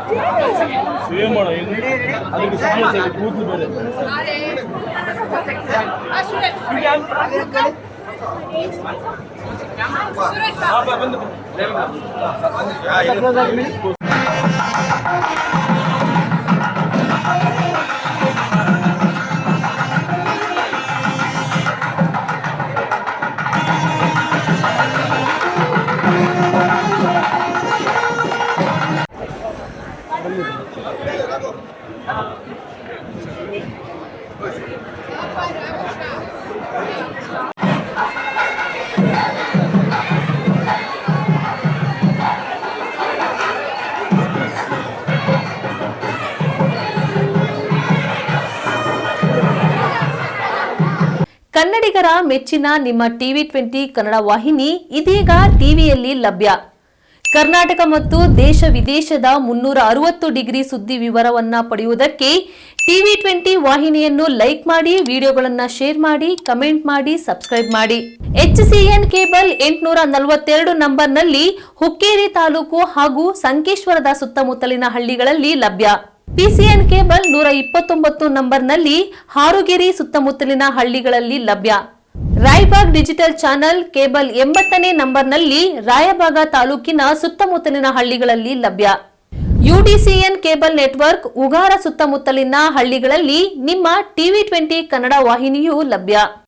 Same ಮಾಡು ಅದಕ್ಕೆ ಸಮಸ್ಯೆ ಕೂದಲು ಬೇರೆ ಕನ್ನಡಿಗರ ಮೆಚ್ಚಿನ ನಿಮ್ಮ TV20 ಕನ್ನಡ ವಾಹಿನಿ ಇದೀಗ ಟಿವಿಯಲ್ಲಿ ಲಭ್ಯ. ಕರ್ನಾಟಕ ಮತ್ತು ದೇಶ ವಿದೇಶದ 360 ಡಿಗ್ರಿ ಸುದ್ದಿ ವಿವರವನ್ನ ಪಡೆಯುವುದಕ್ಕೆ TV20 ವಾಹಿನಿಯನ್ನು ಲೈಕ್ ಮಾಡಿ, ವಿಡಿಯೋಗಳನ್ನು ಶೇರ್ ಮಾಡಿ, ಕಮೆಂಟ್ ಮಾಡಿ, ಸಬ್ಸ್ಕ್ರೈಬ್ ಮಾಡಿ. HCN ಕೇಬಲ್ 842 ನಂಬರ್ನಲ್ಲಿ ಹುಕ್ಕೇರಿ ತಾಲೂಕು ಹಾಗೂ ಸಂಕೇಶ್ವರದ ಸುತ್ತಮುತ್ತಲಿನ ಹಳ್ಳಿಗಳಲ್ಲಿ ಲಭ್ಯ. PCN ಕೇಬಲ್ 129 ನಂಬರ್ನಲ್ಲಿ ಹಾರುಗೆರೆ ಸುತ್ತಮುತ್ತಲಿನ ಹಳ್ಳಿಗಳಲ್ಲಿ ಲಭ್ಯ. ರಾಯಬಾಗ್ ಡಿಜಿಟಲ್ ಚಾನೆಲ್ ಕೇಬಲ್ 80ನೇ ನಂಬರ್ನಲ್ಲಿ ರಾಯಬಾಗ ತಾಲೂಕಿನ ಸುತ್ತಮುತ್ತಲಿನ ಹಳ್ಳಿಗಳಲ್ಲಿ ಲಭ್ಯ. UDCN ಕೇಬಲ್ ನೆಟ್ವರ್ಕ್ ಉಗಾರ ಸುತ್ತಮುತ್ತಲಿನ ಹಳ್ಳಿಗಳಲ್ಲಿ ನಿಮ್ಮ TV20 ಕನ್ನಡ ವಾಹಿನಿಯೂ ಲಭ್ಯ.